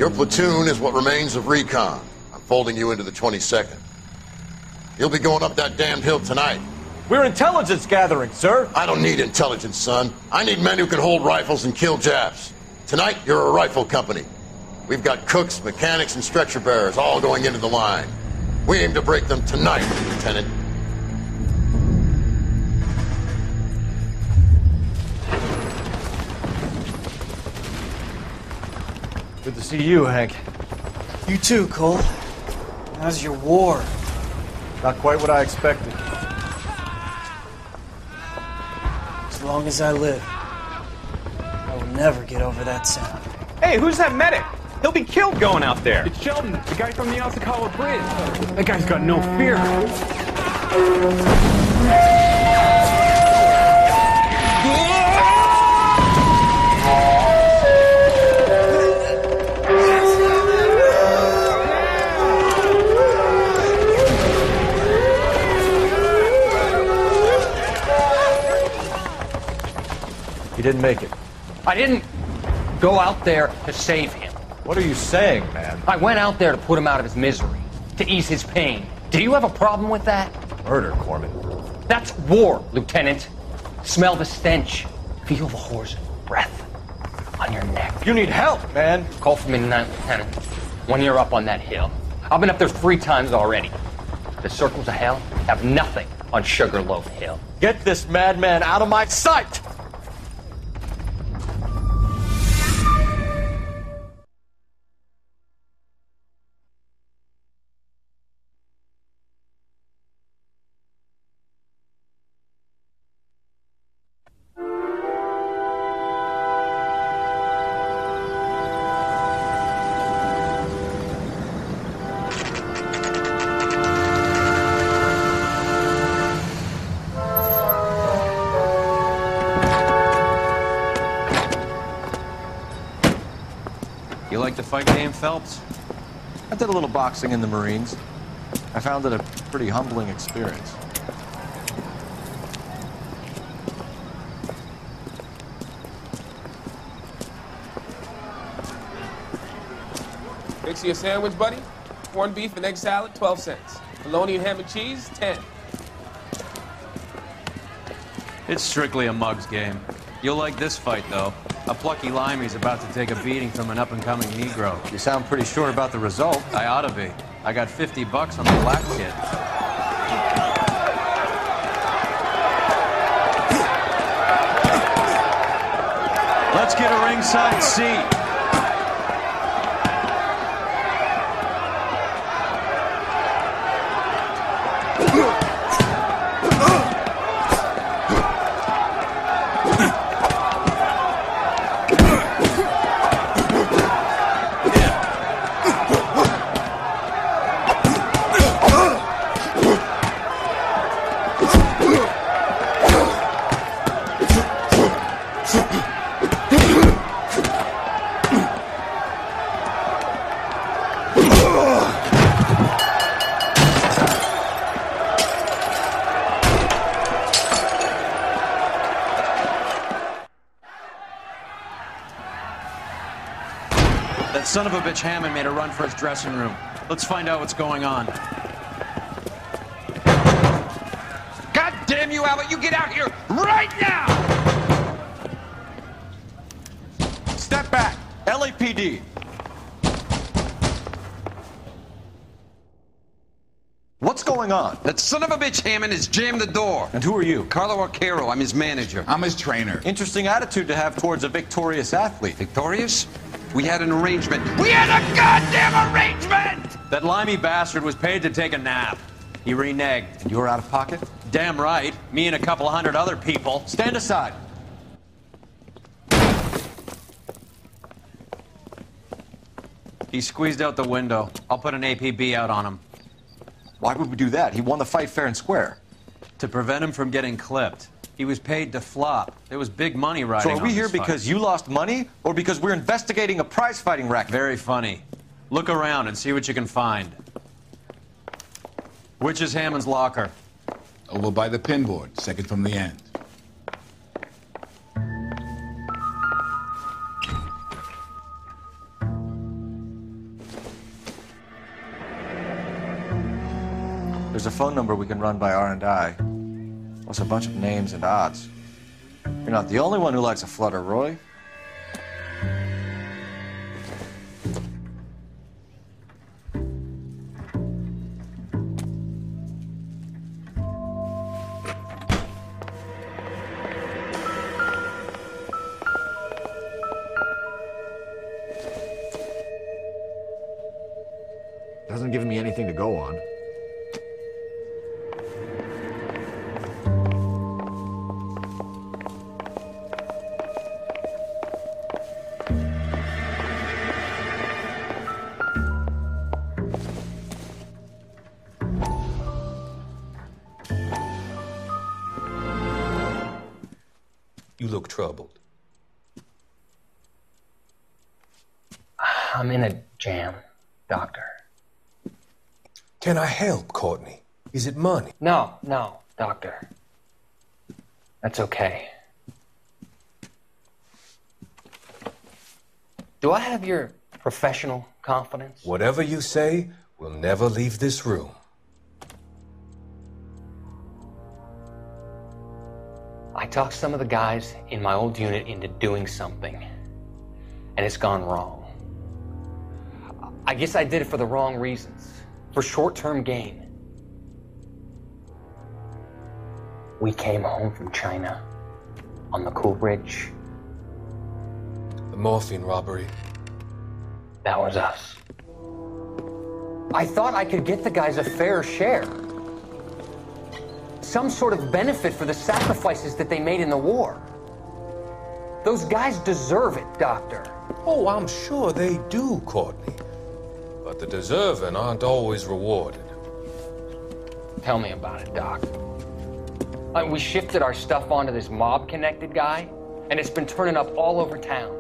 Your platoon is what remains of recon. I'm folding you into the 22nd. You'll be going up that damned hill tonight. We're intelligence gathering, sir. I don't need intelligence, son. I need men who can hold rifles and kill Japs. Tonight, you're a rifle company. We've got cooks, mechanics, and stretcher bearers all going into the line. We aim to break them tonight, Lieutenant. Good to see you, Hank. You too, Cole. How's your war? Not quite what I expected. As long as I live, I will never get over that sound. Hey, who's that medic? He'll be killed going out there. It's Sheldon, the guy from the Osakawa Bridge. That guy's got no fear. He didn't make it. I didn't go out there to save him. What are you saying, man? I went out there to put him out of his misery, to ease his pain. Do you have a problem with that? Murder, Corman. That's war, Lieutenant. Smell the stench. Feel the whore's breath on your neck. You need help, man. Call for me tonight, Lieutenant. When you're up on that hill. I've been up there 3 times already. The circles of hell have nothing on Sugarloaf Hill. Get this madman out of my sight! You like the fight game, Phelps? I did a little boxing in the Marines. I found it a pretty humbling experience. Fix you a sandwich, buddy? Corned beef and egg salad, 12 cents. Bologna and ham and cheese, 10. It's strictly a mug's game. You'll like this fight, though. A plucky limey's about to take a beating from an up-and-coming Negro. You sound pretty sure about the result. I ought to be. I got $50 on the black kid. Let's get a ringside seat. That son of a bitch Hammond made a run for his dressing room. Let's find out what's going on. God damn you, Albert, you get out here right now! Step back. LAPD. What's going on? That son of a bitch Hammond has jammed the door. And who are you? Carlo Arcaro, I'm his manager. I'm his trainer. Interesting attitude to have towards a victorious athlete. Victorious? We had an arrangement. We had a goddamn arrangement! That limey bastard was paid to take a nap. He reneged. And you were out of pocket? Damn right. Me and a couple of hundred other people. Stand aside. He squeezed out the window. I'll put an APB out on him. Why would we do that? He won the fight fair and square. To prevent him from getting clipped. He was paid to flop. There was big money riding on this fight. So are we here because you lost money, or because we're investigating a prize-fighting racket? Very funny. Look around and see what you can find. Which is Hammond's locker? Over by the pinboard, second from the end. There's a phone number we can run by R&I. Plus a bunch of names and odds. You're not the only one who likes a flutter, Roy. Doesn't give me anything to go on. You look troubled. I'm in a jam, Doctor. Can I help, Courtney? Is it money? No, Doctor. That's okay. Do I have your professional confidence? Whatever you say, we'll never leave this room. I talked some of the guys in my old unit into doing something, and it's gone wrong. I guess I did it for the wrong reasons, for short-term gain. We came home from China on the Cool Ridge. The morphine robbery. That was us. I thought I could get the guys a fair share. Some sort of benefit for the sacrifices that they made in the war. Those guys deserve it, Doctor. Oh, I'm sure they do, Courtney. But the deserving aren't always rewarded. Tell me about it, Doc. We shifted our stuff onto this mob-connected guy, and it's been turning up all over town.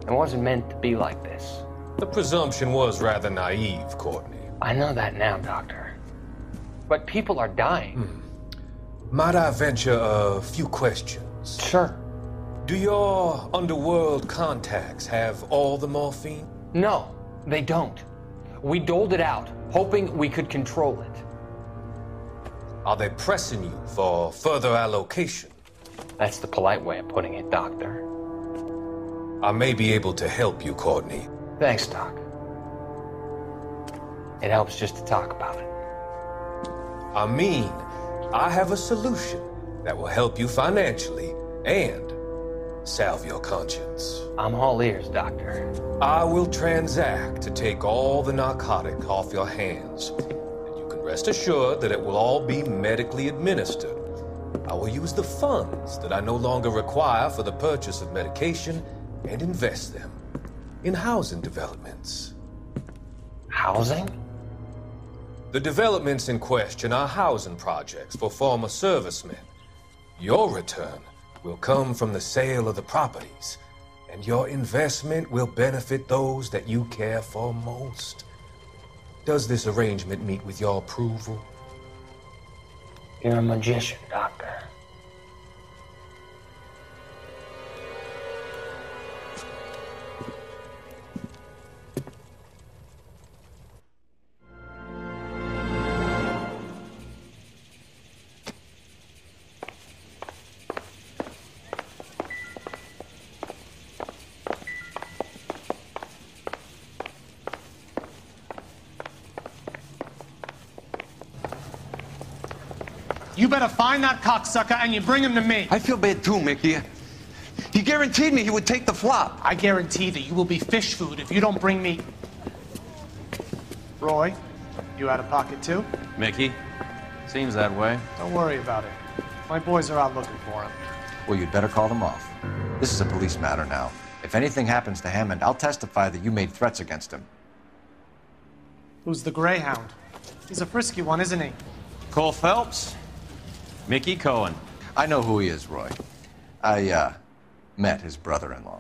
It wasn't meant to be like this. The presumption was rather naive, Courtney. I know that now, Doctor. But people are dying. Might I venture a few questions? Sure. Do your underworld contacts have all the morphine? No, they don't. We doled it out, hoping we could control it. Are they pressing you for further allocation? That's the polite way of putting it, Doctor. I may be able to help you, Courtney. Thanks, Doc. It helps just to talk about it. I mean, I have a solution that will help you financially and salve your conscience. I'm all ears, Doctor. I will transact to take all the narcotic off your hands. And you can rest assured that it will all be medically administered. I will use the funds that I no longer require for the purchase of medication and invest them in housing developments. Housing? The developments in question are housing projects for former servicemen. Your return will come from the sale of the properties, and your investment will benefit those that you care for most. Does this arrangement meet with your approval? You're a magician, Doctor. You better find that cocksucker and you bring him to me. I feel bad too, Mickey. He guaranteed me he would take the flop. I guarantee that you will be fish food if you don't bring me... Roy, you out of pocket too? Mickey, seems that way. Don't worry about it. My boys are out looking for him. Well, you'd better call them off. This is a police matter now. If anything happens to Hammond, I'll testify that you made threats against him. Who's the Greyhound? He's a frisky one, isn't he? Cole Phelps? Mickey Cohen. I know who he is, Roy. I, met his brother-in-law.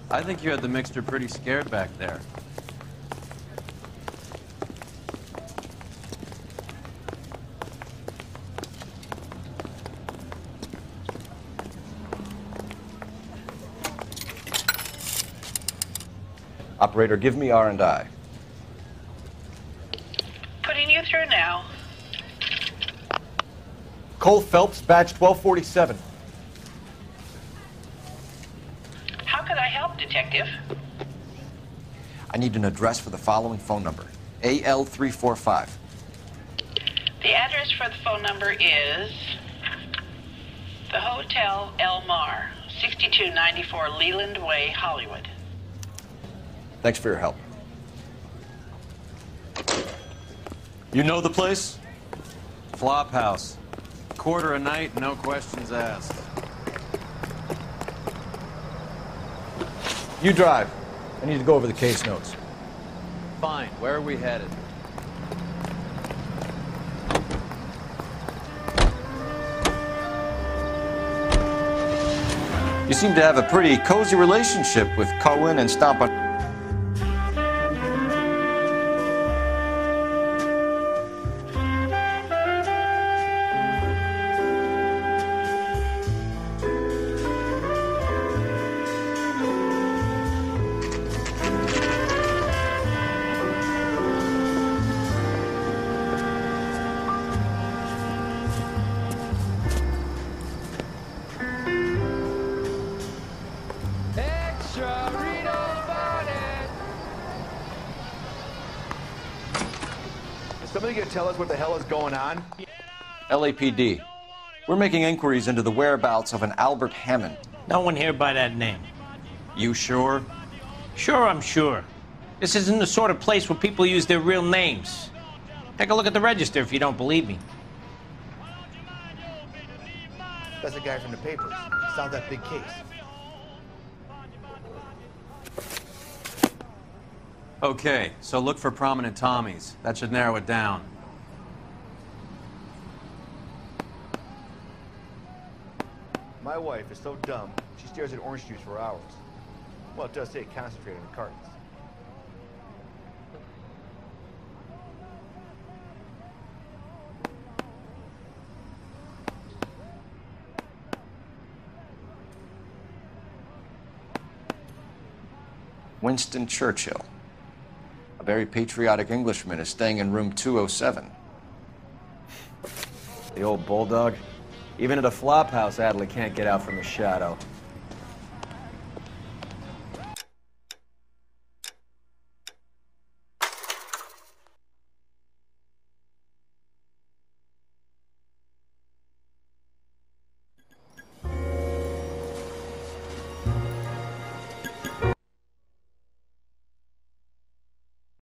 I think you had the mixture pretty scared back there. Operator, give me R&I. Putting you through now. Cole Phelps, badge 1247. How could I help, Detective? I need an address for the following phone number. AL345. The address for the phone number is the Hotel El Mar, 6294 Leland Way, Hollywood. Thanks for your help. You know the place? Flop house. Quarter a night, no questions asked. You drive. I need to go over the case notes. Fine. Where are we headed? You seem to have a pretty cozy relationship with Cohen and Stomp on... Somebody gonna tell us what the hell is going on? LAPD. We're making inquiries into the whereabouts of an Albert Hammond. No one here by that name. You sure? Sure, I'm sure. This isn't the sort of place where people use their real names. Take a look at the register if you don't believe me. That's the guy from the papers. Solved that big case. Okay, so look for prominent Tommies. That should narrow it down. My wife is so dumb, she stares at orange juice for hours. Well, it does say concentrate on the cartons. Winston Churchill. A very patriotic Englishman is staying in room 207. The old bulldog. Even at a flop house, Adley can't get out from the shadow.